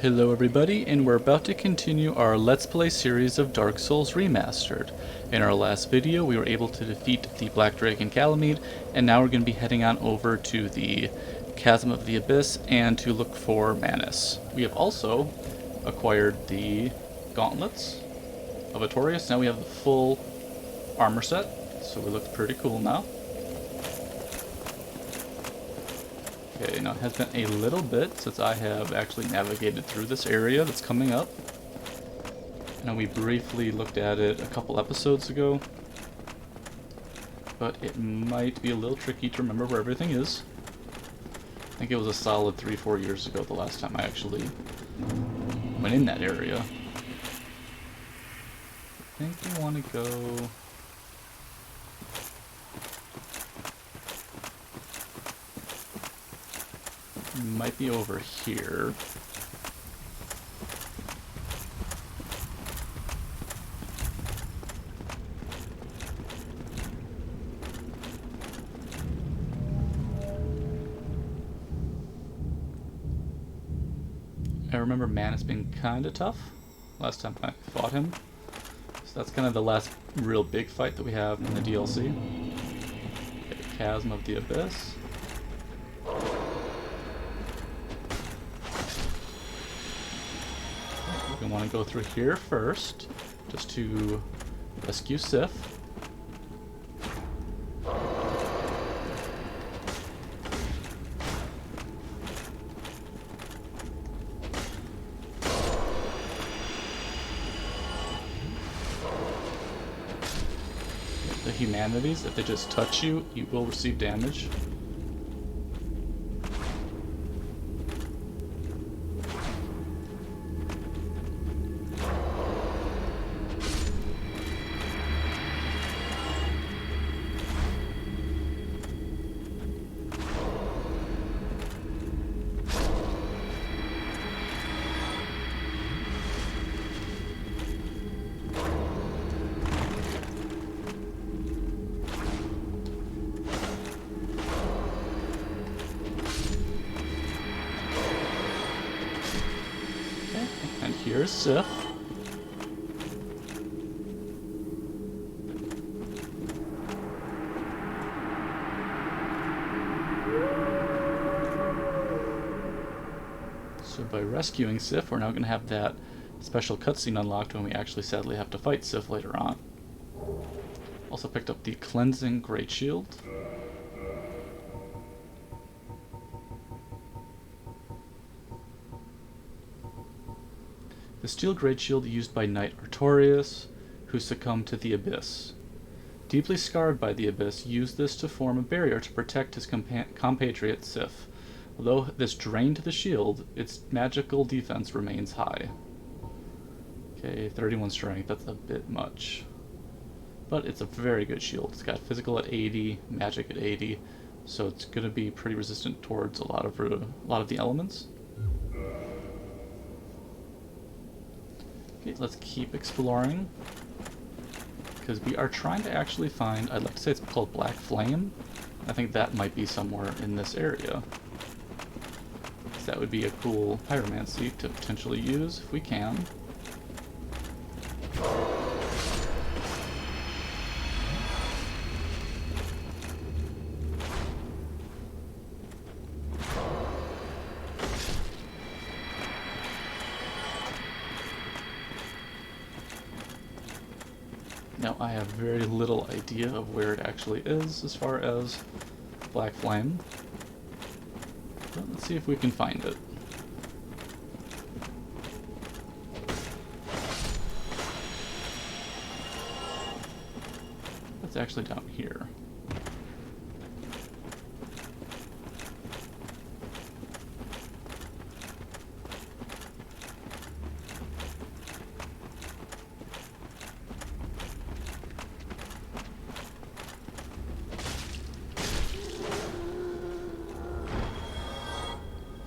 Hello everybody, and we're about to continue our Let's Play series of Dark Souls Remastered. In our last video, we were able to defeat the Black Dragon Calamite, and now we're going to be heading on over to the Chasm of the Abyss and to look for Manus. We have also acquired the gauntlets of Artorias. Now we have the full armor set, so we look pretty cool now. Okay, now it has been a little bit since I have actually navigated through this area that's coming up. Now we briefly looked at it a couple episodes ago, but it might be a little tricky to remember where everything is. I think it was a solid 3-4 years ago the last time I actually went in that area. I think we want to go... might be over here. I remember Manus being kinda tough last time I fought him. So that's kind of the last real big fight that we have in the DLC. Okay, Chasm of the Abyss. We want to go through here first, just to rescue Sif. The humanities, if they just touch you, you will receive damage. And here's Sif. So by rescuing Sif, we're now going to have that special cutscene unlocked when we actually sadly have to fight Sif later on. Also picked up the Cleansing Great Shield. The steel great shield used by Knight Artorias, who succumbed to the Abyss. Deeply scarred by the Abyss, used this to form a barrier to protect his compatriot Sif. Although this drained the shield, its magical defense remains high. Okay, 31 strength, that's a bit much. But it's a very good shield. It's got physical at 80, magic at 80, so it's going to be pretty resistant towards a lot of the elements. Okay, let's keep exploring, because we are trying to actually find, I'd like to say it's called Black Flame. I think that might be somewhere in this area. So that would be a cool pyromancy to potentially use if we can. Now, I have very little idea of where it actually is as far as Black Flame. But let's see if we can find it. It's actually down here.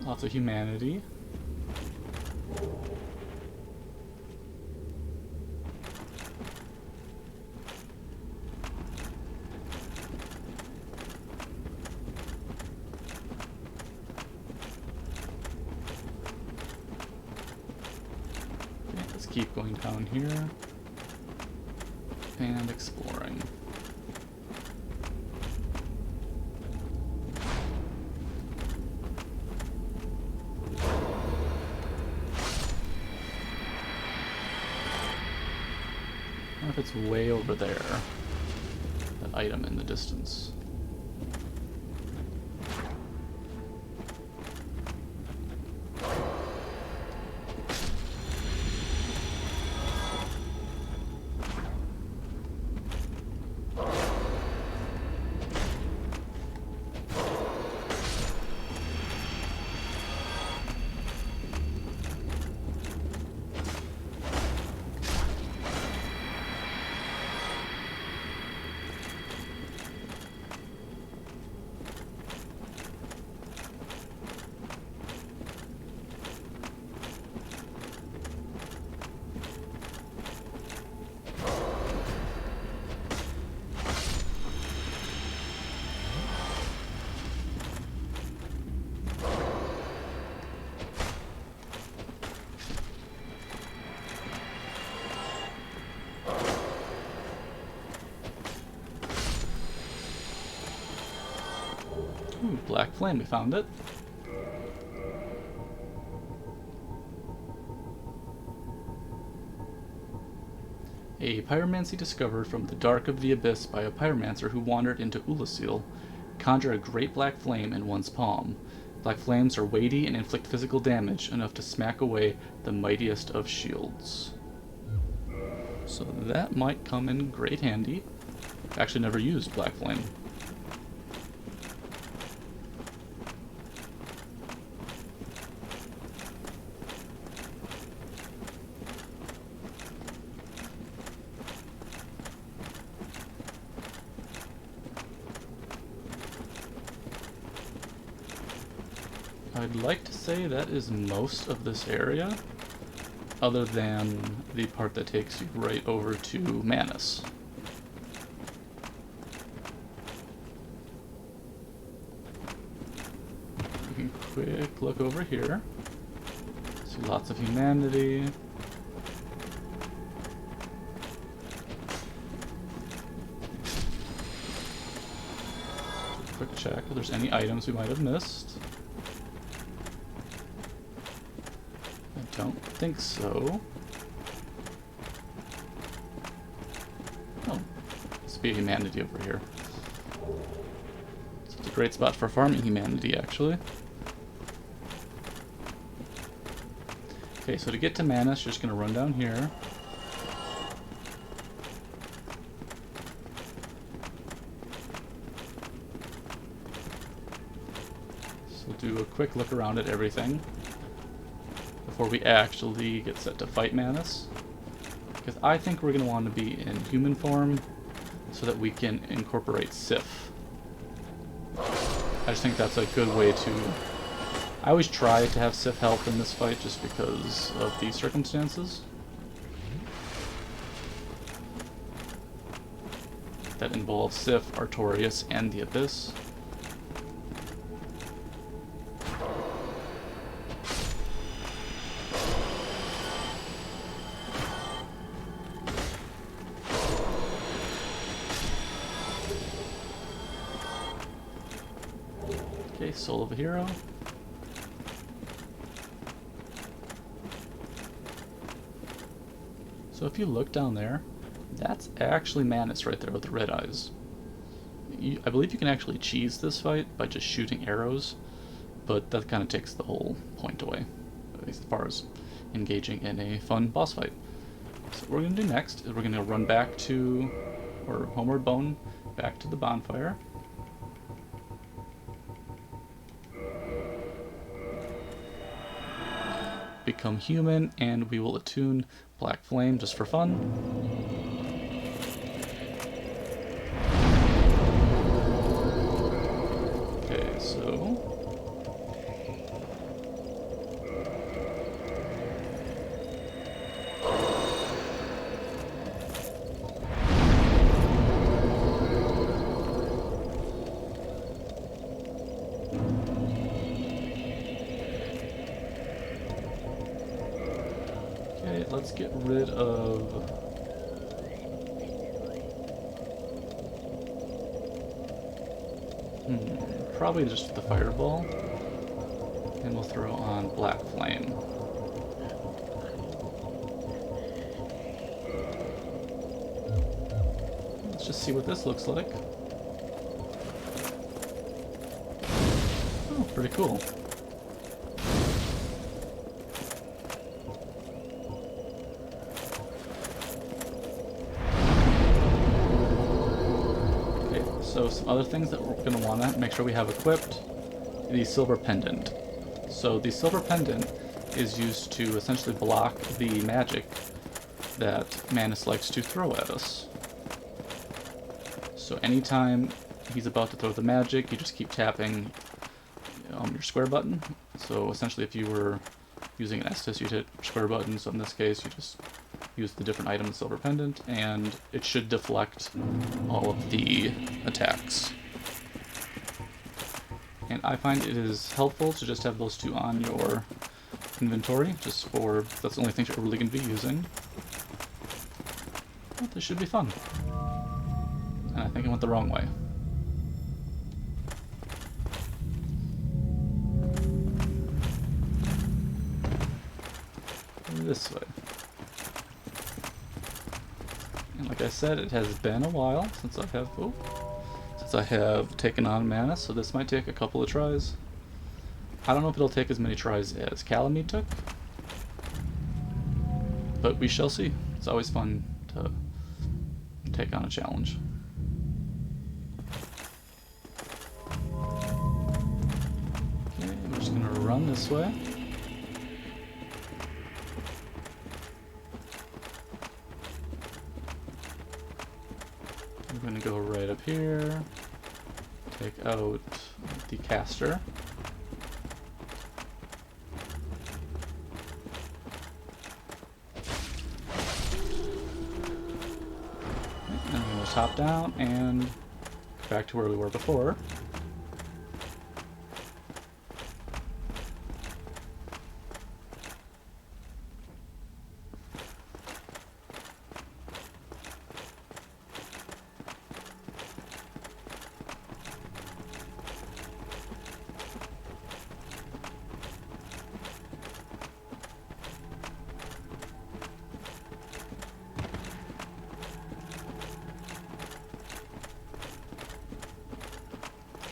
Lots of humanity. keep going down here and exploring. I wonder if it's way over there. That item in the distance. Ooh, black flame, we found it. A pyromancy discovered from the dark of the abyss by a pyromancer who wandered into Ulasil conjured a great black flame in one's palm. Black flames are weighty and inflict physical damage, enough to smack away the mightiest of shields. So that might come in great handy. Actually never used black flame. I'd like to say that is most of this area, other than the part that takes you right over to Manus. We can quick look over here. See lots of humanity. Quick check if there's any items we might have missed. Don't think so. Oh, must be a humanity over here. So it's a great spot for farming humanity, actually. Okay, so to get to Manus, you're just going to run down here. So do a quick look around at everything before we actually get set to fight Manus. Because I think we're going to want to be in human form so that we can incorporate Sif. I just think that's a good way to... I always try to have Sif help in this fight just because of these circumstances. That involves Sif, Artorias, and the Abyss. Okay, Soul of a Hero. So if you look down there, that's actually Manus right there with the red eyes. I believe you can actually cheese this fight by just shooting arrows, but that kind of takes the whole point away, at least as far as engaging in a fun boss fight. So what we're going to do next is we're going to run back to, or homeward bone, back to the bonfire. Become human, and we will attune Black Flame just for fun. Okay, so... let's get rid of... probably just the fireball. And we'll throw on black flame. Let's just see what this looks like. Oh, pretty cool. So some other things that we're going to want to make sure we have equipped, the silver pendant. So the silver pendant is used to essentially block the magic that Manus likes to throw at us. So anytime he's about to throw the magic, you just keep tapping your square button. So essentially if you were using an Estus, you'd hit square button, so in this case you just use the different item, silver pendant, and it should deflect all of the attacks. And I find it is helpful to just have those two on your inventory, just for, that's the only things you're really going to be using. But this should be fun. And I think I went the wrong way. This way. And like I said, it has been a while since I have taken on Manus, so this might take a couple of tries. I don't know if it'll take as many tries as Calamite took, but we shall see. It's always fun to take on a challenge. Okay, I'm just gonna run this way. I'm going to go right up here, take out the caster. And then we'll hop down and back to where we were before.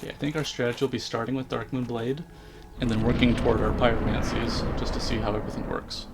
I think our strategy will be starting with Dark Moon Blade, and then working toward our pyromancies, just to see how everything works.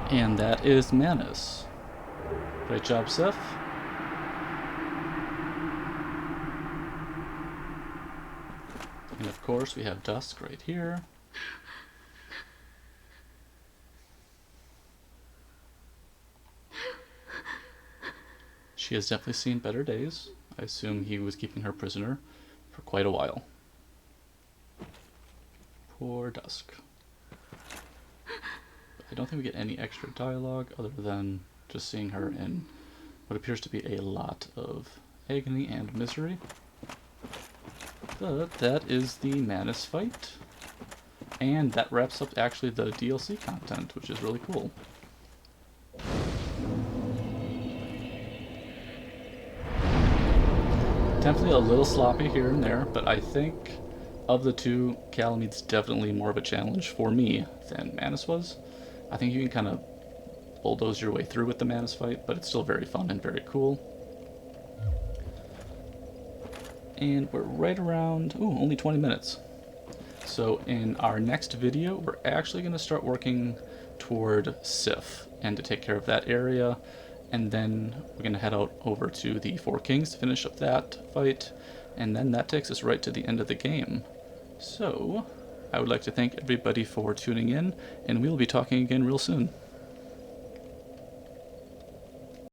And that is Manus. Great job, Sif. And of course we have Dusk right here. She has definitely seen better days. I assume he was keeping her prisoner for quite a while. Poor Dusk. I don't think we get any extra dialogue other than just seeing her in what appears to be a lot of agony and misery. But that is the Manus fight. And that wraps up actually the DLC content, which is really cool. Definitely a little sloppy here and there, but I think of the two, Calamede's definitely more of a challenge for me than Manus was. I think you can kind of bulldoze your way through with the Manus fight, but it's still very fun and very cool. And we're right around, only 20 minutes. So in our next video, we're actually going to start working toward Sif and to take care of that area. And then we're going to head out over to the Four Kings to finish up that fight. And then that takes us right to the end of the game. So I would like to thank everybody for tuning in, and we'll be talking again real soon.